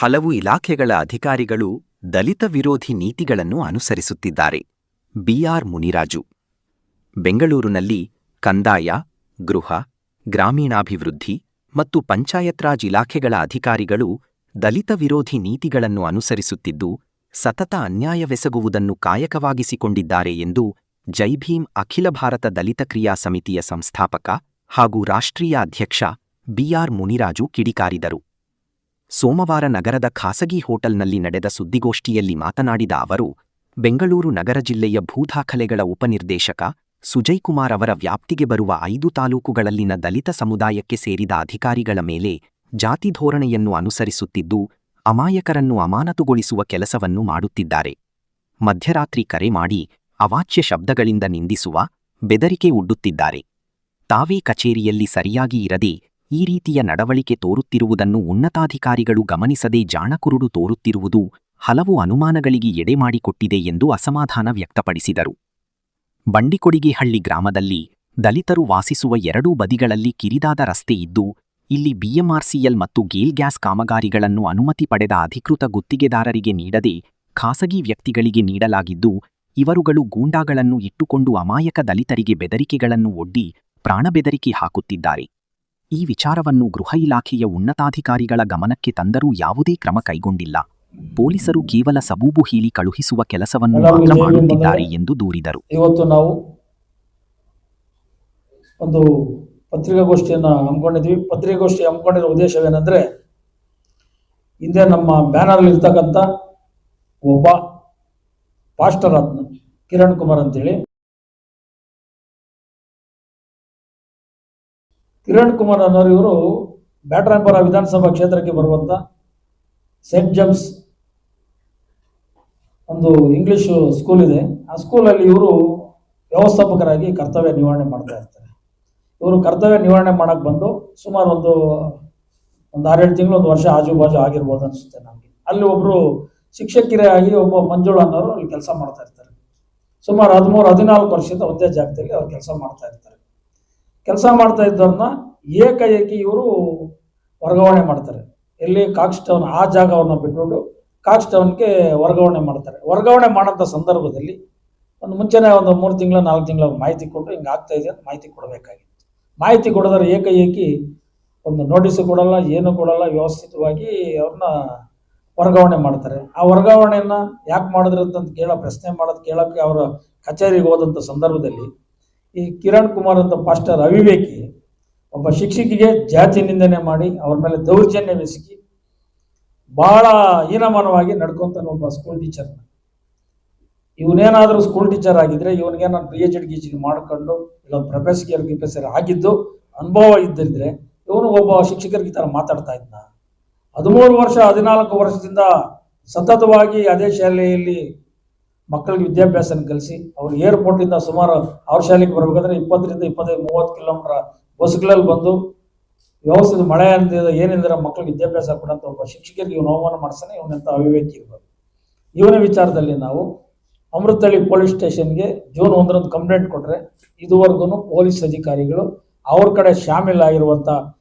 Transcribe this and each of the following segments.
ಹಲವು ಇಲಾಖೆಗಳ ಅಧಿಕಾರಿಗಳು ದಲಿತ ವಿರೋಧಿ ನೀತಿಗಳನ್ನು ಅನುಸರಿಸುತ್ತಿದ್ದಾರೆ. ಬಿಆರ್ ಮುನಿರಾಜು. ಬೆಂಗಳೂರಿನಲ್ಲಿ ಕಂದಾಯ, ಗೃಹ, ಗ್ರಾಮೀಣಾಭಿವೃದ್ಧಿ ಮತ್ತು ಪಂಚಾಯತ್ ರಾಜ್ ಇಲಾಖೆಗಳ ಅಧಿಕಾರಿಗಳು ದಲಿತ ವಿರೋಧಿ ನೀತಿಗಳನ್ನು ಅನುಸರಿಸುತ್ತಿದ್ದು, ಸತತ ಅನ್ಯಾಯವೆಸಗುವುದನ್ನು ಕಾಯಕವಾಗಿಸಿಕೊಂಡಿದ್ದಾರೆ ಎಂದು ಜೈಭೀಮ್ ಅಖಿಲ ಭಾರತ ದಲಿತ ಕ್ರಿಯಾ ಸಮಿತಿಯ ಸಂಸ್ಥಾಪಕ ಹಾಗೂ ರಾಷ್ಟ್ರೀಯ ಅಧ್ಯಕ್ಷ ಬಿಆರ್ ಮುನಿರಾಜು ಕಿಡಿಕಾರಿದರು. ಸೋಮವಾರ ನಗರದ ಖಾಸಗಿ ಹೋಟೆಲ್ನಲ್ಲಿ ನಡೆದ ಸುದ್ದಿಗೋಷ್ಠಿಯಲ್ಲಿ ಮಾತನಾಡಿದ ಅವರು, ಬೆಂಗಳೂರು ನಗರ ಜಿಲ್ಲೆಯ ಭೂದಾಖಲೆಗಳ ಉಪನಿರ್ದೇಶಕ ಸುಜಯ್-ಕುಮಾರ್ ಅವರ ವ್ಯಾಪ್ತಿಗೆ ಬರುವ 5 ತಾಲೂಕುಗಳಲ್ಲಿನ ದಲಿತ ಸಮುದಾಯಕ್ಕೆ ಸೇರಿದ ಅಧಿಕಾರಿಗಳ ಮೇಲೆ ಜಾತಿ ಧೋರಣೆಯನ್ನು ಅನುಸರಿಸುತ್ತಿದ್ದು, ಅಮಾಯಕರನ್ನು ಅಮಾನತುಗೊಳಿಸುವ ಕೆಲಸವನ್ನು ಮಾಡುತ್ತಿದ್ದಾರೆ. ಮಧ್ಯರಾತ್ರಿ ಕರೆ ಮಾಡಿ ಅವಾಚ್ಯ ಶಬ್ದಗಳಿಂದ ನಿಂದಿಸುವ, ಬೆದರಿಕೆ ಒಡ್ಡುತ್ತಿದ್ದಾರೆ. ತಾವೇ ಕಚೇರಿಯಲ್ಲಿ ಸರಿಯಾಗಿ ಇರದೆ ಈ ರೀತಿಯ ನಡವಳಿಕೆ ತೋರುತ್ತಿರುವುದನ್ನು ಉನ್ನತಾಧಿಕಾರಿಗಳು ಗಮನಿಸದೆ ಜಾಣಕುರುಡು ತೋರುತ್ತಿರುವುದು ಹಲವು ಅನುಮಾನಗಳಿಗೆ ಎಡೆಮಾಡಿಕೊಟ್ಟಿದೆ ಎಂದು ಅಸಮಾಧಾನ ವ್ಯಕ್ತಪಡಿಸಿದರು. ಬಂಡಿಕೊಡಿಗೆಹಳ್ಳಿ ಗ್ರಾಮದಲ್ಲಿ ದಲಿತರು ವಾಸಿಸುವ ಎರಡೂ ಬದಿಗಳಲ್ಲಿ ಕಿರಿದಾದ ರಸ್ತೆ ಇದ್ದು, ಇಲ್ಲಿ ಬಿಎಂಆರ್ಸಿಎಲ್ ಮತ್ತು ಗೇಲ್ ಗ್ಯಾಸ್ ಕಾಮಗಾರಿಗಳನ್ನು ಅನುಮತಿ ಪಡೆದ ಅಧಿಕೃತ ಗುತ್ತಿಗೆದಾರರಿಗೆ ನೀಡದೆ ಖಾಸಗಿ ವ್ಯಕ್ತಿಗಳಿಗೆ ನೀಡಲಾಗಿದ್ದು, ಇವರುಗಳು ಗೂಂಡಾಗಳನ್ನು ಇಟ್ಟುಕೊಂಡು ಅಮಾಯಕ ದಲಿತರಿಗೆ ಬೆದರಿಕೆಗಳನ್ನು ಒಡ್ಡಿ ಪ್ರಾಣಬೆದರಿಕೆ ಹಾಕುತ್ತಿದ್ದಾರೆ. ಈ ವಿಚಾರವನ್ನು ಗೃಹ ಇಲಾಖೆಯ ಉನ್ನತಾಧಿಕಾರಿಗಳ ಗಮನಕ್ಕೆ ತಂದರೂ ಯಾವುದೇ ಕ್ರಮ ಕೈಗೊಂಡಿಲ್ಲ. ಪೊಲೀಸರು ಕೇವಲ ಸಬೂಬು ಹೀಲಿ ಕಳುಹಿಸುವ ಕೆಲಸವನ್ನು ಮಾತ್ರ ಮಾಡುತ್ತಿದ್ದಾರೆ ಎಂದು ದೂರಿದರು. ಇವತ್ತು ನಾವು ಒಂದು ಪತ್ರಿಕಾಗೋಷ್ಠಿಯನ್ನು ಹಮ್ಮಿಕೊಂಡಿದ್ವಿ. ಪತ್ರಿಕಾಗೋಷ್ಠಿ ಹಮ್ಮಿಕೊಂಡಿರೋ ಉದ್ದೇಶವೇನೆಂದರೆ, ಹಿಂದೆ ನಮ್ಮ ಬ್ಯಾನರ್ ಇರ್ತಕ್ಕಂಥ ಒಬ್ಬ ಪಾಸ್ಟರ್ ಆತ್ಮ ಕಿರಣ್ ಕುಮಾರ್ ಅಂತೇಳಿ, ಕಿರಣ್ ಕುಮಾರ್ ಅನ್ನೋರು ಇವರು ಬ್ಯಾಟರಾಯನಪುರ ವಿಧಾನಸಭಾ ಕ್ಷೇತ್ರಕ್ಕೆ ಬರುವಂತ ಸೆಂಟ್ ಜೇಮ್ಸ್ ಒಂದು ಇಂಗ್ಲಿಷ್ ಸ್ಕೂಲ್ ಇದೆ. ಆ ಸ್ಕೂಲಲ್ಲಿ ಇವರು ವ್ಯವಸ್ಥಾಪಕರಾಗಿ ಕರ್ತವ್ಯ ನಿರ್ವಹಣೆ ಮಾಡ್ತಾ ಇರ್ತಾರೆ. ಇವರು ಕರ್ತವ್ಯ ನಿರ್ವಹಣೆ ಮಾಡಕ್ಕೆ ಬಂದು ಸುಮಾರು ಒಂದು 6-7 ತಿಂಗಳು, 1 ವರ್ಷ ಆಜುಬಾಜು ಆಗಿರ್ಬೋದು ಅನಿಸುತ್ತೆ ನಮಗೆ. ಅಲ್ಲಿ ಒಬ್ಬರು ಶಿಕ್ಷಕಿಯಾಗಿ ಒಬ್ಬ ಮಂಜುಳಾ ಅನ್ನೋರು ಅಲ್ಲಿ ಕೆಲಸ ಮಾಡ್ತಾ ಇರ್ತಾರೆ. ಸುಮಾರು 13-14 ವರ್ಷದಿಂದ ಒಂದೇ ಜಾಗದಲ್ಲಿ ಅವ್ರು ಕೆಲಸ ಮಾಡ್ತಾ ಇರ್ತಾರೆ. ಕೆಲಸ ಮಾಡ್ತಾ ಇದ್ದವ್ರನ್ನ ಏಕಾಏಕಿ ಇವರು ವರ್ಗಾವಣೆ ಮಾಡ್ತಾರೆ. ಎಲ್ಲಿ ಕಾಕ್ಸ್ ಟೌನ್ ಆ ಜಾಗವನ್ನು ಬಿಟ್ಬಿಟ್ಟು ಕಾಕ್ಸ್ ಟೌನ್ಗೆ ವರ್ಗಾವಣೆ ಮಾಡ್ತಾರೆ. ವರ್ಗಾವಣೆ ಮಾಡೋಂಥ ಸಂದರ್ಭದಲ್ಲಿ ಮುಂಚೆನೇ ಒಂದು 3 ತಿಂಗಳು 4 ತಿಂಗಳ ಮಾಹಿತಿ ಕೊಟ್ಟು ಹಿಂಗೆ ಆಗ್ತಾ ಇದೆ ಅಂತ ಮಾಹಿತಿ ಕೊಡಬೇಕಾಗಿತ್ತು. ಮಾಹಿತಿ ಕೊಡೋದ್ರೆ ಏಕಾಏಕಿ ಒಂದು ನೋಟಿಸು ಕೊಡಲ್ಲ, ಏನು ಕೊಡಲ್ಲ, ವ್ಯವಸ್ಥಿತವಾಗಿ ಅವ್ರನ್ನ ವರ್ಗಾವಣೆ ಮಾಡ್ತಾರೆ. ಆ ವರ್ಗಾವಣೆಯನ್ನು ಯಾಕೆ ಮಾಡಿದ್ರು ಅಂತ ಪ್ರಶ್ನೆ ಕೇಳೋಕ್ಕೆ ಅವರ ಕಚೇರಿಗೆ ಹೋದಂಥ ಸಂದರ್ಭದಲ್ಲಿ ಈ ಕಿರಣ್ ಕುಮಾರ್ ಅಂತ ಪಾಸ್ಟರ್ ಅವಿವೇಕಿ ಒಬ್ಬ ಶಿಕ್ಷಕಿಗೆ ಜಾತಿ ನಿಂದನೆ ಮಾಡಿ ಅವ್ರ ಮೇಲೆ ದೌರ್ಜನ್ಯವೆಸಗಿ ಬಹಳ ಹೀನಮಾನವಾಗಿ ನಡ್ಕೊಂತಾನೆ ಒಬ್ಬ ಸ್ಕೂಲ್ ಟೀಚರ್ನ. ಇವನೇನಾದರೂ ಸ್ಕೂಲ್ ಟೀಚರ್ ಆಗಿದ್ರೆ ಇವನಿಗೆ ನಾನು PhD ಮಾಡ್ಕೊಂಡು ಇಲ್ಲ ಪ್ರೊಫೆಸರ್ ಆಗಿದ್ದು ಅನುಭವ ಇದ್ದಿದ್ರೆ ಇವನು ಒಬ್ಬ ಶಿಕ್ಷಕರಿಗೆ ಈ ಥರ ಮಾತಾಡ್ತಾ ಇದ್ನ. 13 ವರ್ಷ 14 ವರ್ಷದಿಂದ ಸತತವಾಗಿ ಅದೇ ಶಾಲೆಯಲ್ಲಿ ಮಕ್ಕಳಿಗೆ ವಿದ್ಯಾಭ್ಯಾಸನ ಕಲಿಸಿ ಅವ್ರು ಏರ್ಪೋರ್ಟಿಂದ ಸುಮಾರು ಅವ್ರ ಶಾಲೆಗೆ ಬರಬೇಕಾದ್ರೆ 20-25-30 ಕಿಲೋಮೀಟರ್ ಬಸ್ಗಳಲ್ಲಿ ಬಂದು ವ್ಯವಸ್ಥಿತ ಮಳೆ ಏನಿದ್ರೆ ಮಕ್ಕಳಿಗೆ ವಿದ್ಯಾಭ್ಯಾಸ ಕೊಡಂತ ಒಬ್ಬ ಶಿಕ್ಷಕರಿಗೆ ಇವನು ಅವಮಾನ ಮಾಡಿಸ್ತಾನೆ. ಇವನಂತ ಅವಿವೇಕಿ ಇರ್ಬೋದು. ಇವನ ವಿಚಾರದಲ್ಲಿ ನಾವು ಅಮೃತಹಳ್ಳಿ ಪೊಲೀಸ್ ಸ್ಟೇಷನ್ಗೆ ಜೂನ್ 1ರಂದು ಕಂಪ್ಲೇಂಟ್ ಕೊಟ್ಟರೆ ಇದುವರೆಗೂ ಪೊಲೀಸ್ ಅಧಿಕಾರಿಗಳು ಅವ್ರ ಕಡೆ ಶಾಮೀಲಾಗಿರುವಂಥ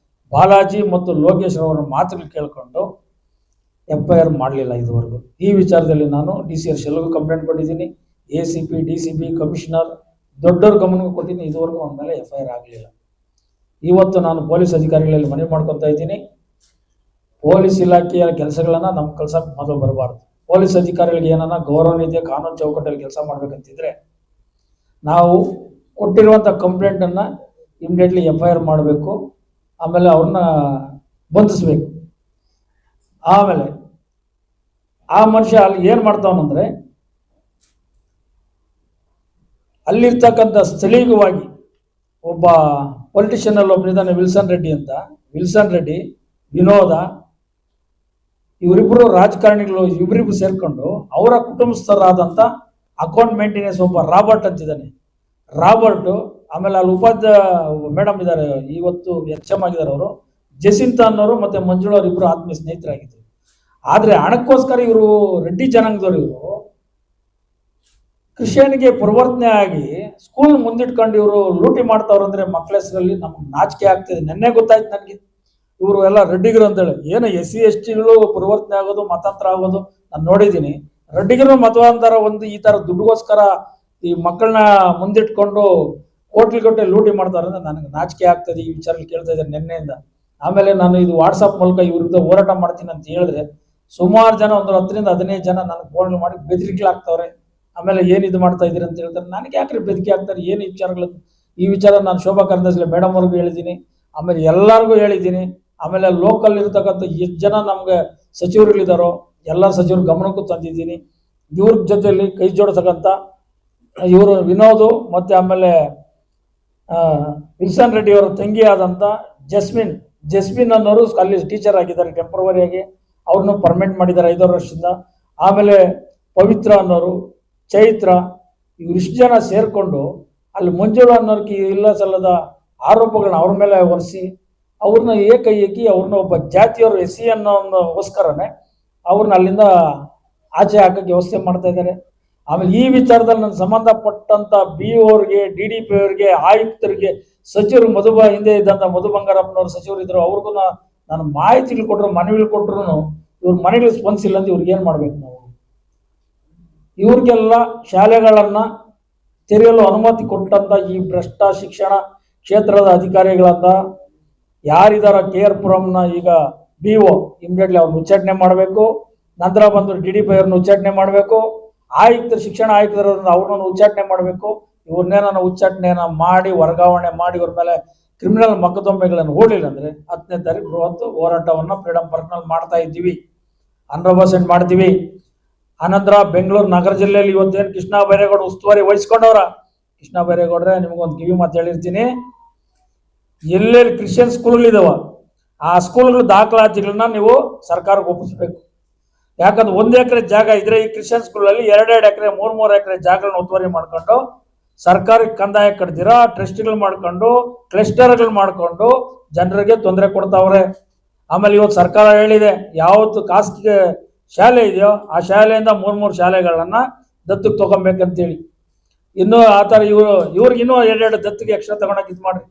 ಬಾಲಾಜಿ ಮತ್ತು ಲೋಕೇಶ್ ಅವರ ಮಾತುಗಳು ಕೇಳಿಕೊಂಡು FIR ಮಾಡಲಿಲ್ಲ ಇದುವರೆಗೂ. ಈ ವಿಚಾರದಲ್ಲಿ ನಾನು DCR ಶೆಲ್ಗೂ ಕಂಪ್ಲೇಂಟ್ ಕೊಟ್ಟಿದ್ದೀನಿ, ACP DCP ಕಮಿಷನರ್ ದೊಡ್ಡವ್ರ ಗಮನಕ್ಕೆ ಕೊಟ್ಟಿದ್ದೀನಿ. ಇದುವರೆಗೂ ಅವನ ಮೇಲೆ FIR ಆಗಲಿಲ್ಲ. ಇವತ್ತು ನಾನು ಪೊಲೀಸ್ ಅಧಿಕಾರಿಗಳಲ್ಲಿ ಮನವಿ ಮಾಡ್ಕೊತಾ ಇದ್ದೀನಿ, ಪೊಲೀಸ್ ಇಲಾಖೆಯ ಕೆಲಸಗಳನ್ನು ನಮ್ಮ ಕಳ್ಸಕ್ಕೆ ಮೊದಲು ಬರಬಾರ್ದು. ಪೊಲೀಸ್ ಅಧಿಕಾರಿಗಳಿಗೆ ಏನನ್ನ ಗೌರವನೀಯ ಕಾನೂನು ಚೌಕಟ್ಟಲ್ಲಿ ಕೆಲಸ ಮಾಡ್ಬೇಕಂತಿದ್ರೆ ನಾವು ಕೊಟ್ಟಿರುವಂಥ ಕಂಪ್ಲೇಂಟನ್ನು ಇಮಿಡಿಯೇಟ್ಲಿ FIR ಮಾಡಬೇಕು. ಆಮೇಲೆ ಅವ್ರನ್ನ ಬಂಧಿಸ್ಬೇಕು. ಆಮೇಲೆ ಆ ಮನುಷ್ಯ ಅಲ್ಲಿ ಏನು ಮಾಡ್ತಾವನಂದ್ರೆ, ಅಲ್ಲಿರ್ತಕ್ಕಂಥ ಸ್ಥಳೀಯವಾಗಿ ಒಬ್ಬ ಪೊಲಿಟಿಷಿಯನ್ ಅಲ್ಲಿ ಒಬ್ಬನಿದ್ದಾನೆ ವಿಲ್ಸನ್ ರೆಡ್ಡಿ ಅಂತ. ವಿಲ್ಸನ್ ರೆಡ್ಡಿ, ವಿನೋದ, ಇವರಿಬ್ಬರು ರಾಜಕಾರಣಿಗಳು ಇವರಿಬ್ಬರು ಸೇರ್ಕೊಂಡು ಅವರ ಕುಟುಂಬಸ್ಥರಾದಂಥ ಅಕೌಂಟ್ ಮೇಂಟೆನೆನ್ಸ್ ಒಬ್ಬ ರಾಬರ್ಟ್ ಅಂತಿದ್ದಾನೆ. ರಾಬರ್ಟು, ಆಮೇಲೆ ಅಲ್ಲಿ ಮೇಡಮ್ ಇದ್ದಾರೆ, ಇವತ್ತು HM ಆಗಿದ್ದಾರೆ ಅವರು, ಜೆಸಿಂತಾ ಅನ್ನೋರು ಮತ್ತು ಮಂಜುಳಾ ಅವರಿಬ್ಬರು ಆತ್ಮೀಯ ಸ್ನೇಹಿತರಾಗಿದ್ದರು. ಆದರೆ ಹಣಕ್ಕೋಸ್ಕರ ಇವರು ರೆಡ್ಡಿ ಜನಾಂಗದವರು ಇವರು ಕ್ರಿಶ್ಚಿಯನ್ಗೆ ಪರಿವರ್ತನೆ ಆಗಿ ಸ್ಕೂಲ್ ಮುಂದಿಟ್ಕೊಂಡು ಇವರು ಲೂಟಿ ಮಾಡ್ತಾವ್ರಂದ್ರೆ ಮಕ್ಕಳ ಹೆಸರಲ್ಲಿ ನಮ್ಗೆ ನಾಚಿಕೆ ಆಗ್ತಿದೆ. ನೆನ್ನೆ ಗೊತ್ತಾಯ್ತು ನನಗೆ. ಇವರು ಎಲ್ಲ ರೆಡ್ಡಿಗರು ಅಂತೇಳಿ. ಏನು SC ST ಪರಿವರ್ತನೆ ಆಗೋದು ಮತಾಂತರ ಆಗೋದು ನಾನು ನೋಡಿದ್ದೀನಿ. ರೆಡ್ಡಿಗರು ಮತಾಂತರ ಒಂದು ಈ ತರ ದುಡ್ಡುಗೋಸ್ಕರ ಈ ಮಕ್ಕಳನ್ನ ಮುಂದಿಟ್ಕೊಂಡು ಕೋಟ್ಲಿಗಟ್ಟಲೆ ಲೂಟಿ ಮಾಡ್ತಾರೆ ಅಂದ್ರೆ ನನಗೆ ನಾಚಿಕೆ ಆಗ್ತದೆ. ಈ ವಿಚಾರ ಕೇಳ್ತಾ ಇದ್ದಾರೆ ನಿನ್ನೆಯಿಂದ. ಆಮೇಲೆ ನಾನು ಇದು ವಾಟ್ಸಪ್ ಮೂಲಕ ಇವ್ರ ವಿರುದ್ಧ ಹೋರಾಟ ಮಾಡ್ತೀನಿ ಅಂತ ಹೇಳಿದ್ರೆ ಸುಮಾರು ಜನ ಒಂದು 10 ರಿಂದ 15 ಜನ ನನಗೆ ಫೋನ್ ಮಾಡಿ ಬೆದರಿಕೆಗಳಾಗ್ತವ್ರೆ. ಆಮೇಲೆ ಏನ್ ಇದು ಮಾಡ್ತಾ ಇದೀರಿ ಅಂತ ಹೇಳ್ತಾರೆ. ನನಗೆ ಯಾಕ್ರಿ ಬೆದರಿಕೆ ಆಗ್ತಾರೆ, ಏನು ಈ ವಿಚಾರಗಳನ್ನು? ಈ ವಿಚಾರ ನಾನು ಶೋಭಾ ಕರಂದ್ಲಾಜೆ ಮೇಡಮ್ ಅವ್ರಿಗೂ ಹೇಳಿದ್ದೀನಿ, ಆಮೇಲೆ ಎಲ್ಲರಿಗೂ ಹೇಳಿದ್ದೀನಿ. ಆಮೇಲೆ ಲೋಕಲ್ ಇರ್ತಕ್ಕಂಥ ಎಷ್ಟು ಜನ ನಮ್ಗೆ ಸಚಿವರುಗಳಿದಾರೋ ಎಲ್ಲ ಸಚಿವರು ಗಮನಕ್ಕೂ ತಂದಿದ್ದೀನಿ. ಇವ್ರ ಜೊತೆಯಲ್ಲಿ ಕೈ ಜೋಡಿಸಕ್ಕಂತ ಇವರು ವಿನೋದ್ ಮತ್ತೆ ಆಮೇಲೆ ವಿಲ್ಸನ್ ರೆಡ್ಡಿ ಅವರ ತಂಗಿ ಆದಂತ ಜಸ್ಮಿನ್ ಅನ್ನೋರು ಅಲ್ಲಿ ಟೀಚರ್ ಆಗಿದ್ದಾರೆ ಟೆಂಪರವರಿಯಾಗಿ. ಅವ್ರನ್ನು ಪರ್ಮನೆಂಟ್ ಮಾಡಿದ್ದಾರೆ 5 ವರ್ಷದಿಂದ. ಆಮೇಲೆ ಪವಿತ್ರ ಅನ್ನೋರು, ಚೈತ್ರ, ಇವರಿಷ್ಟು ಜನ ಸೇರ್ಕೊಂಡು ಅಲ್ಲಿ ಮಂಜುಳಾ ಅನ್ನೋರ್ಗೆ ಇಲ್ಲ ಸಲ್ಲದ ಆರೋಪಗಳನ್ನ ಅವ್ರ ಮೇಲೆ ಹೊರಿಸಿ ಅವ್ರನ್ನ ಏಕೈಕಿ ಅವ್ರನ್ನ ಒಬ್ಬ ಜಾತಿಯವರು SC ಅನ್ನೋಗೋಸ್ಕರನೇ ಅವ್ರನ್ನ ಅಲ್ಲಿಂದ ಆಚೆ ಹಾಕಕ್ಕೆ ವ್ಯವಸ್ಥೆ ಮಾಡ್ತಾ ಇದ್ದಾರೆ. ಆಮೇಲೆ ಈ ವಿಚಾರದಲ್ಲಿ ನನ್ನ ಸಂಬಂಧಪಟ್ಟಂತ BO ಅವ್ರಿಗೆ, DDP ಅವ್ರಿಗೆ, ಆಯುಕ್ತರಿಗೆ, ಸಚಿವರು ಹಿಂದೆ ಇದ್ದಂತ ಮಧು ಬಂಗಾರಪ್ಪನವ್ರು ಸಚಿವರು ಇದ್ರು, ಅವ್ರಿಗೂ ನಾನು ಮಾಹಿತಿಗಳು ಕೊಟ್ಟರು, ಮನವಿಗಳು ಕೊಟ್ಟರು ಇವ್ರ ಮನೆಗಳು ಸ್ಪಂದಿಸಿಲ್ಲ ಅಂತ ಇವ್ರಿಗೆ ಏನ್ ಮಾಡ್ಬೇಕು ನಾವು? ಇವ್ರಿಗೆಲ್ಲ ಶಾಲೆಗಳನ್ನ ತೆರೆಯಲು ಅನುಮತಿ ಕೊಟ್ಟಂತ ಈ ಭ್ರಷ್ಟ ಶಿಕ್ಷಣ ಕ್ಷೇತ್ರದ ಅಧಿಕಾರಿಗಳಂತ ಯಾರಿದಾರ KR ಪುರಂನ ಈಗ BO ಇಮಿಡಿಯೇಟ್ಲಿ ಅವ್ರನ್ನ ಉಚ್ಚಾಟನೆ ಮಾಡಬೇಕು. ನಂತರ ಬಂದು DDP ಅವ್ರನ್ನ ಉಚ್ಚಾಟನೆ ಮಾಡಬೇಕು. ಆಯುಕ್ತರು, ಶಿಕ್ಷಣ ಆಯುಕ್ತರನ್ನ ಅವ್ರನ್ನ ಉಚ್ಚಾಟನೆ ಮಾಡಬೇಕು. ಇವ್ರನ್ನೇನ ಉಚ್ಚಾಟನೆಯನ್ನ ಮಾಡಿ ವರ್ಗಾವಣೆ ಮಾಡಿ ಇವ್ರ ಮೇಲೆ ಕ್ರಿಮಿನಲ್ ಮೊಕದ್ದಮೆಗಳನ್ನು ಹೂಡಲಿಲ್ಲ ಅಂದ್ರೆ 10ನೇ ತಾರೀಕು ಬೃಹತ್ ಹೋರಾಟವನ್ನ ಫ್ರೀಡಂ ಪಾರ್ಕ್ನಲ್ಲಿ ಮಾಡ್ತಾ ಇದ್ದೀವಿ, 100% ಮಾಡ್ತೀವಿ. ಆನಂತರ ಬೆಂಗಳೂರು ನಗರ ಜಿಲ್ಲೆಯಲ್ಲಿ ಇವತ್ತೇನು ಕೃಷ್ಣ ಬೈರೇಗೌಡ ಉಸ್ತುವಾರಿ ವಹಿಸ್ಕೊಂಡವ್ರ, ಕೃಷ್ಣ ಬೈರೇಗೌಡ್ರೆ ನಿಮ್ಗೊಂದು ಕಿವಿ ಮಾತು ಹೇಳಿರ್ತೀನಿ. ಎಲ್ಲೆಲ್ಲಿ ಕ್ರಿಶ್ಚಿಯನ್ ಸ್ಕೂಲ್ಗಳಿದಾವ ಆ ಸ್ಕೂಲ್ಗಳ ದಾಖಲಾತಿಗಳನ್ನ ನೀವು ಸರ್ಕಾರಕ್ಕೆ ಒಪ್ಪಿಸ್ಬೇಕು. ಯಾಕಂದ್ರೆ 1 ಎಕರೆ ಜಾಗ ಇದ್ರೆ ಈ ಕ್ರಿಶ್ಚಿಯನ್ ಸ್ಕೂಲಲ್ಲಿ 2-2 ಎಕರೆ 3-3 ಎಕರೆ ಜಾಗಗಳನ್ನ ಒತ್ತುವರಿ ಮಾಡ್ಕೊಂಡು ಸರ್ಕಾರಕ್ಕೆ ಕಂದಾಯ ಕಟ್ದಿರಾ ಟ್ರಸ್ಟ್ಗಳು ಮಾಡ್ಕೊಂಡು ಕ್ಲಸ್ಟರ್ಗಳು ಮಾಡ್ಕೊಂಡು ಜನರಿಗೆ ತೊಂದರೆ ಕೊಡ್ತಾವ್ರೆ. ಆಮೇಲೆ ಇವತ್ತು ಸರ್ಕಾರ ಹೇಳಿದೆ ಯಾವತ್ತು ಖಾಸಗಿ ಶಾಲೆ ಇದೆಯೋ ಆ ಶಾಲೆಯಿಂದ 3 ಶಾಲೆಗಳನ್ನ ದತ್ತಕ್ಕೆ ತಗೊಬೇಕಂತೇಳಿ. ಇನ್ನು ಆ ಥರ ಇವ್ರಿಗೆ ಇನ್ನೂ 2 ದತ್ತಿಗೆ ಎಕ್ಸ್ಟ್ರಾ ತಗೊಳಕ್ ಇದು ಮಾಡ್ರಿ.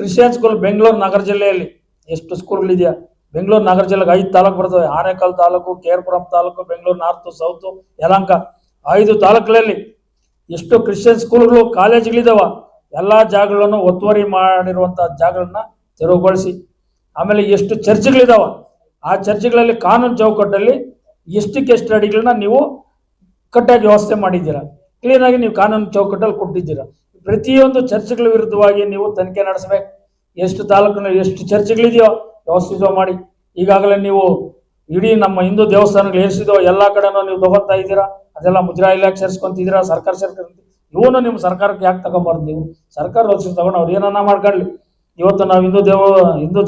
ಕ್ರಿಶ್ಚಿಯನ್ ಸ್ಕೂಲ್ ಬೆಂಗಳೂರು ನಗರ ಜಿಲ್ಲೆಯಲ್ಲಿ ಎಷ್ಟು ಸ್ಕೂಲ್ಗಳಿದೆಯಾ? ಬೆಂಗಳೂರು ನಗರ ಜಿಲ್ಲೆಗೆ 5 ತಾಲೂಕು ಬರ್ತವೆ. Anekal taluk, KR Puram taluk, Bengaluru north, south, Yelahanka 5 ತಾಲೂಕುಗಳಲ್ಲಿ ಎಷ್ಟು ಕ್ರಿಶ್ಚಿಯನ್ ಸ್ಕೂಲ್ಗಳು, ಕಾಲೇಜ್ಗಳಿದಾವ. ಎಲ್ಲಾ ಜಾಗಗಳನ್ನು ಒತ್ತುವರಿ ಮಾಡಿರುವಂತ ಜಾಗಗಳನ್ನ ತೆರವುಗೊಳಿಸಿ. ಆಮೇಲೆ ಎಷ್ಟು ಚರ್ಚ್ಗಳಿದಾವ ಆ ಚರ್ಚ್ಗಳಲ್ಲಿ ಕಾನೂನು ಚೌಕಟ್ಟಲ್ಲಿ ಎಷ್ಟಕ್ಕೆ ಅಡಿಗಳನ್ನ ನೀವು ಕಟ್ಟಾಗಿ ವ್ಯವಸ್ಥೆ ಮಾಡಿದ್ದೀರಾ, ಕ್ಲೀನ್ ಆಗಿ ನೀವು ಕಾನೂನು ಚೌಕಟ್ಟಲ್ಲಿ ಕೊಟ್ಟಿದ್ದೀರಾ. ಪ್ರತಿಯೊಂದು ಚರ್ಚ್ಗಳ ವಿರುದ್ಧವಾಗಿ ನೀವು ತನಿಖೆ ನಡೆಸಬೇಕು. ಎಷ್ಟು ತಾಲೂಕಿನಲ್ಲಿ ಎಷ್ಟು ಚರ್ಚ್ಗಳಿದೆಯೋ ವ್ಯವಸ್ಥಿತ ಮಾಡಿ. ಈಗಾಗಲೇ ನೀವು ಇಡೀ ನಮ್ಮ ಹಿಂದೂ ದೇವಸ್ಥಾನಗಳು ಏರಿಸಿದೋ ಎಲ್ಲ ಕಡೆನೂ ನೀವು ತಗೋತಾ ಇದ್ದೀರಾ, ಅದೆಲ್ಲ ಮುಜರಾಯಿ ಇಲಾಖೆ ಸೇರಿಸ್ಕೊಂತಿದ್ದೀರಾ. ಸರ್ಕಾರ ಇವನು ನಿಮ್ಮ ಸರ್ಕಾರಕ್ಕೆ ಯಾಕೆ ತಗೊಂಬಾರ್ದು? ನೀವು ಸರ್ಕಾರ ವರ್ಷ ತಗೊಂಡು ಅವ್ರು ಏನನ್ನ ಮಾಡ್ಕೊಳ್ಳಿ. ಇವತ್ತು ನಾವು ಹಿಂದೂ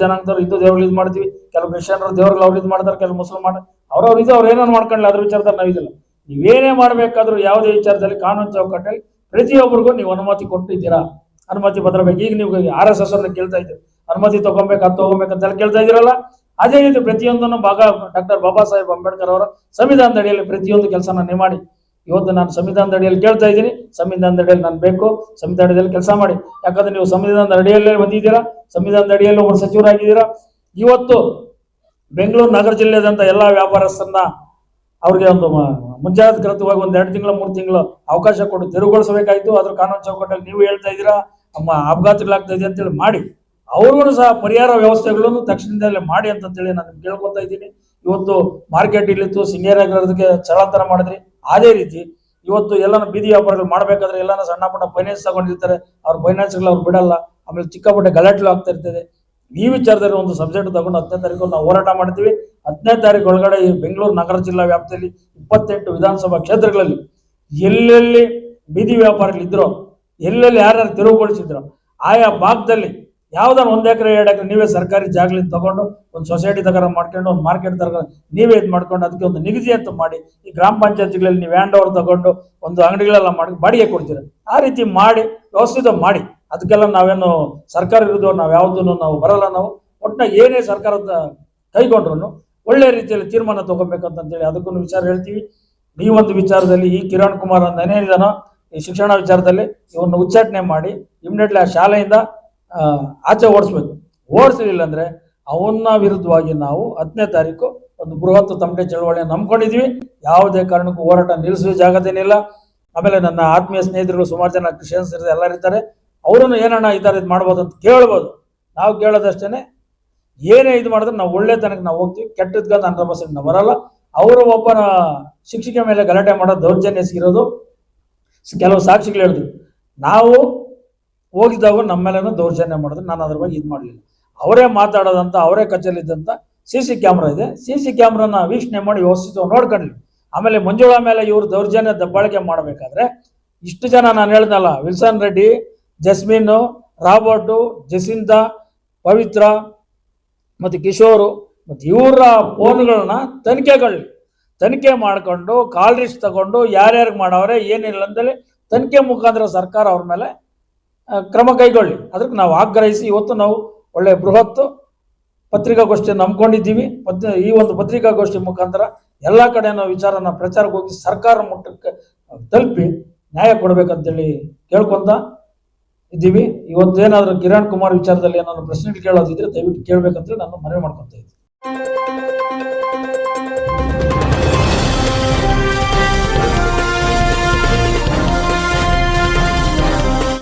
ಜನಾಂಗದವ್ರು ಹಿಂದೂ ದೇವ್ರು ಇದು ಮಾಡ್ತೀವಿ, ಕೆಲವು ಕ್ರಿಶ್ಚಿಯನ್ರು ದೇವ್ರಿಗೆ ಅವ್ರು ಇದು ಮಾಡ್ತಾರೆ, ಕೆಲವು ಮುಸ್ಲಿಮ್ ಅವ್ರವ್ರು ಇದು ಅವ್ರು ಏನೇನು ಮಾಡ್ಕೊಳ್ಳಿ, ಅದ್ರ ವಿಚಾರದಲ್ಲಿ ನಾವಿದಿಲ್ಲ. ನೀವೇನೇ ಮಾಡ್ಬೇಕಾದ್ರೂ ಯಾವುದೇ ವಿಚಾರದಲ್ಲಿ ಕಾನೂನು ಚೌಕಟ್ಟಲ್ಲಿ ಪ್ರತಿಯೊಬ್ಬರಿಗೂ ನೀವು ಅನುಮತಿ ಕೊಟ್ಟಿದ್ದೀರಾ, ಅನುಮತಿ ಪತ್ರ ಬೇಕು. ಈಗ ನೀವು RSS ಅವ್ರನ್ನ ಕೇಳ್ತಾ ಇದ್ದೀವಿ ಅನುಮತಿ ತಗೋಬೇಕಂತೆಲ್ಲ ಕೇಳ್ತಾ ಇದ್ದೀರಲ್ಲ, ಅದೇ ರೀತಿ ಪ್ರತಿಯೊಂದನ್ನು ಡಾಕ್ಟರ್ ಬಾಬಾ ಸಾಹೇಬ್ ಅಂಬೇಡ್ಕರ್ ಅವರ ಸಂವಿಧಾನದ ಅಡಿಯಲ್ಲಿ ಪ್ರತಿಯೊಂದು ಕೆಲಸನ ನೀವು ಮಾಡಿ. ಇವತ್ತು ನಾನು ಸಂವಿಧಾನದ ಅಡಿಯಲ್ಲಿ ಕೇಳ್ತಾ ಇದ್ದೀನಿ, ಸಂವಿಧಾನದ ಅಡಿಯಲ್ಲಿ ನಾನು ಬೇಕು, ಸಂವಿಧಾನದ ಅಡಿಯಲ್ಲಿ ಕೆಲಸ ಮಾಡಿ. ಯಾಕಂದ್ರೆ ನೀವು ಸಂವಿಧಾನದ ಅಡಿಯಲ್ಲೇ ಬಂದಿದ್ದೀರಾ, ಸಂವಿಧಾನದ ಅಡಿಯಲ್ಲಿ ಒಬ್ಬರು ಸಚಿವರಾಗಿದ್ದೀರಾ. ಇವತ್ತು ಬೆಂಗಳೂರು ನಗರ ಜಿಲ್ಲೆದಂತ ಎಲ್ಲಾ ವ್ಯಾಪಾರಸ್ಥರನ್ನ ಅವ್ರಿಗೆ ಒಂದು ಮುಂಜಾಗ್ರತವಾಗಿ 1-2 ತಿಂಗಳು 3 ತಿಂಗಳು ಅವಕಾಶ ಕೊಟ್ಟು ತೆರವುಗೊಳಿಸಬೇಕಾಯ್ತು. ಅದ್ರ ಕಾನೂನು ಚೌಕಟ್ಟಲ್ಲಿ ನೀವು ಹೇಳ್ತಾ ಇದ್ದೀರಾ ನಮ್ಮ ಅಪಘಾತಗಳಾಗ್ತಾ ಇದೆ ಅಂತೇಳಿ ಮಾಡಿ, ಅವ್ರಿಗೂ ಸಹ ಪರಿಹಾರ ವ್ಯವಸ್ಥೆಗಳನ್ನು ತಕ್ಷಣದಲ್ಲೇ ಮಾಡಿ ಅಂತೇಳಿ ನಾನು ಕೇಳ್ಕೊತಾ ಇದ್ದೀನಿ. ಇವತ್ತು ಮಾರ್ಕೆಟ್ ಇಲ್ಲಿತ್ತು, ಸಿಂಗೇರಾಗಿರೋದಕ್ಕೆ ಚಳಾಂತರ ಮಾಡಿದ್ರಿ. ಅದೇ ರೀತಿ ಇವತ್ತು ಎಲ್ಲಾನ ಬೀದಿ ವ್ಯಾಪಾರಗಳು ಮಾಡ್ಬೇಕಾದ್ರೆ ಎಲ್ಲಾನ ಸಣ್ಣ ಪುಟ್ಟ ಫೈನಾನ್ಸ್ ತಗೊಂಡಿರ್ತಾರೆ, ಅವ್ರ ಫೈನಾನ್ಸ್ಗಳು ಅವ್ರು ಬಿಡಲ್ಲ, ಆಮೇಲೆ ಚಿಕ್ಕಪುಟ್ಟ ಗಲಾಟೆಗಳು ಆಗ್ತಾ ಇರ್ತದೆ. ಈ ವಿಚಾರದಲ್ಲಿ ಒಂದು ಸಬ್ಜೆಕ್ಟ್ ತಗೊಂಡು 10ನೇ ತಾರೀಕು ನಾವು ಹೋರಾಟ ಮಾಡ್ತೀವಿ. 10ನೇ ತಾರೀಕು ಒಳಗಡೆ ಈ ಬೆಂಗಳೂರು ನಗರ ಜಿಲ್ಲಾ ವ್ಯಾಪ್ತಿಯಲ್ಲಿ 28 ವಿಧಾನಸಭಾ ಕ್ಷೇತ್ರಗಳಲ್ಲಿ ಎಲ್ಲೆಲ್ಲಿ ಬೀದಿ ವ್ಯಾಪಾರಗಳಿದ್ರೋ, ಎಲ್ಲೆಲ್ಲಿ ಯಾರ್ಯಾರು ತೆರವುಗೊಳಿಸಿದ್ರು ಆಯಾ ಭಾಗದಲ್ಲಿ ಯಾವ್ದಾರು 1 ಎಕರೆ 2 ಎಕರೆ ನೀವೇ ಸರ್ಕಾರಿ ಜಾಗಲಿಂದ ತಗೊಂಡು ಒಂದು ಸೊಸೈಟಿ ತಗರ ಮಾಡ್ಕೊಂಡು ಒಂದು ಮಾರ್ಕೆಟ್ ತರ ನೀವೇ ಇದು ಮಾಡ್ಕೊಂಡು ಅದಕ್ಕೆ ಒಂದು ನಿಗದಿ ಅಂತ ಮಾಡಿ, ಈ ಗ್ರಾಮ ಪಂಚಾಯತ್ಗಳಲ್ಲಿ ನೀವು ಹ್ಯಾಂಡ್ ಓವರ್ ತಗೊಂಡು ಒಂದು ಅಂಗಡಿಗಳೆಲ್ಲ ಮಾಡಿ ಬಾಡಿಗೆ ಕೊಡ್ತೀರ. ಆ ರೀತಿ ಮಾಡಿ ವ್ಯವಸ್ಥಿತ ಮಾಡಿ. ಅದಕ್ಕೆಲ್ಲ ನಾವೇನು ಸರ್ಕಾರ ವಿರುದ್ಧ ನಾವು ಯಾವುದನ್ನು ನಾವು ಬರಲ್ಲ. ನಾವು ಒಟ್ಟಿನಾಗ ಏನೇ ಸರ್ಕಾರದ ಕೈಗೊಂಡ್ರು ಒಳ್ಳೆ ರೀತಿಯಲ್ಲಿ ತೀರ್ಮಾನ ತಗೋಬೇಕಂತೇಳಿ ಅದಕ್ಕೂ ವಿಚಾರ ಹೇಳ್ತೀವಿ. ಈ ಒಂದು ವಿಚಾರದಲ್ಲಿ ಈ ಕಿರಣ್ ಕುಮಾರ್ ಅಂತ ಏನೇನಿದಾನೋ ಈ ಶಿಕ್ಷಣ ವಿಚಾರದಲ್ಲಿ ಇವನ್ನ ಉಚ್ಚಾಟನೆ ಮಾಡಿ ಇಮಿಡಿಯೇಟ್ಲಿ ಆ ಶಾಲೆಯಿಂದ ಆಚೆ ಓಡಿಸ್ಬೇಕು. ಓಡಿಸಲಿಲ್ಲ ಅಂದ್ರೆ ಅವನ್ನ ವಿರುದ್ಧವಾಗಿ ನಾವು 10ನೇ ತಾರೀಕು ಒಂದು ಬೃಹತ್ ತಮಟೆ ಚಳವಳಿಯನ್ನು ನಂಬ್ಕೊಂಡಿದ್ವಿ. ಯಾವುದೇ ಕಾರಣಕ್ಕೂ ಹೋರಾಟ ನಿಲ್ಲಿಸುವ ಜಾಗದೇನಿಲ್ಲ. ಆಮೇಲೆ ನನ್ನ ಆತ್ಮೀಯ ಸ್ನೇಹಿತರು ಸುಮಾರು ಜನ ಕ್ರಿಶ್ಚಿಯನ್ಸ್ ಎಲ್ಲರೂ ಇರ್ತಾರೆ, ಅವರನ್ನು ಏನಣ್ಣ ಈ ಥರ ಇದು ಮಾಡ್ಬೋದು ಅಂತ ಕೇಳ್ಬೋದು. ನಾವು ಕೇಳೋದಷ್ಟೇ, ಏನೇ ಇದು ಮಾಡಿದ್ರೆ ನಾವು ಒಳ್ಳೆತನಕ್ಕೆ ನಾವು ಹೋಗ್ತೀವಿ, ಕೆಟ್ಟದ್ಗ 100% ನಾವು ಬರಲ್ಲ. ಅವರು ಒಬ್ಬನ ಶಿಕ್ಷಿಕೆ ಮೇಲೆ ಗಲಾಟೆ ಮಾಡೋದು ದೌರ್ಜನ್ಯ ಸಿಗಿರೋದು ಕೆಲವು ಸಾಕ್ಷಿಗಳು ಹೇಳಿದ್ರು. ನಾವು ಹೋಗಿದ್ದಾಗ ನಮ್ಮ ಮೇಲೇನೂ ದೌರ್ಜನ್ಯ ಮಾಡಿದ್ರು, ನಾನು ಅದ್ರ ಬಗ್ಗೆ ಇದು ಮಾಡಲಿಲ್ಲ. ಅವರೇ ಮಾತಾಡೋದಂತ, ಅವರೇ ಕಚೇಲಿದ್ದಂತ CC ಕ್ಯಾಮ್ರಾ ಇದೆ, CC ಕ್ಯಾಮ್ರಾನ ವೀಕ್ಷಣೆ ಮಾಡಿ ವ್ಯವಸ್ಥಿತ ನೋಡ್ಕೊಳ್ಳಿ. ಆಮೇಲೆ ಮಂಜುಳಾ ಮೇಲೆ ಇವರು ದೌರ್ಜನ್ಯ ದಬ್ಬಾಳಿಕೆ ಮಾಡಬೇಕಾದ್ರೆ ಇಷ್ಟು ಜನ ನಾನು ಹೇಳ್ದಲ್ಲ, ವಿಲ್ಸನ್ ರೆಡ್ಡಿ, ಜಸ್ಮಿನ್, ರಾಬರ್ಟು, ಜಸಿಂತಾ, ಪವಿತ್ರ ಮತ್ತು ಕಿಶೋರು ಮತ್ತು ಇವರ ಫೋನ್ಗಳನ್ನ ತನಿಖೆ ಮಾಡಿಕೊಂಡು ಕಾಲ್ ಲಿಸ್ಟ್ ತಗೊಂಡು ಯಾರ್ಯಾರಿಗೆ ಮಾಡವ್ರೆ ಏನಿಲ್ಲ ಅಂತೇಳಿ ತನಿಖೆ ಮುಖಾಂತರ ಸರ್ಕಾರ ಅವ್ರ ಮೇಲೆ ಕ್ರಮ ಕೈಗೊಳ್ಳಿ. ಅದಕ್ಕೆ ನಾವು ಆಗ್ರಹಿಸಿ ಇವತ್ತು ನಾವು ಒಳ್ಳೆ ಬೃಹತ್ ಪತ್ರಿಕಾಗೋಷ್ಠಿಯನ್ನು ನಂಬ್ಕೊಂಡಿದ್ದೀವಿ. ಈ ಒಂದು ಪತ್ರಿಕಾಗೋಷ್ಠಿ ಮುಖಾಂತರ ಎಲ್ಲ ಕಡೆ ನಾವು ವಿಚಾರನ ಪ್ರಚಾರಕ್ಕೆ ಹೋಗಿ ಸರ್ಕಾರ ಮಟ್ಟಕ್ಕೆ ತಲುಪಿ ನ್ಯಾಯ ಕೊಡಬೇಕಂತೇಳಿ ಕೇಳ್ಕೊಂತ ಇದ್ದೀವಿ. ಇವತ್ತೇನಾದರೂ ಕಿರಣ್ ಕುಮಾರ್ ವಿಚಾರದಲ್ಲಿ ಏನಾದ್ರು ಪ್ರಶ್ನೆಗಳು ಕೇಳೋದಿದ್ರೆ ದಯವಿಟ್ಟು ಕೇಳಬೇಕಂತೇಳಿ ನಾನು ಮನವಿ ಮಾಡ್ಕೊತಾ ಇದ್ದೀನಿ.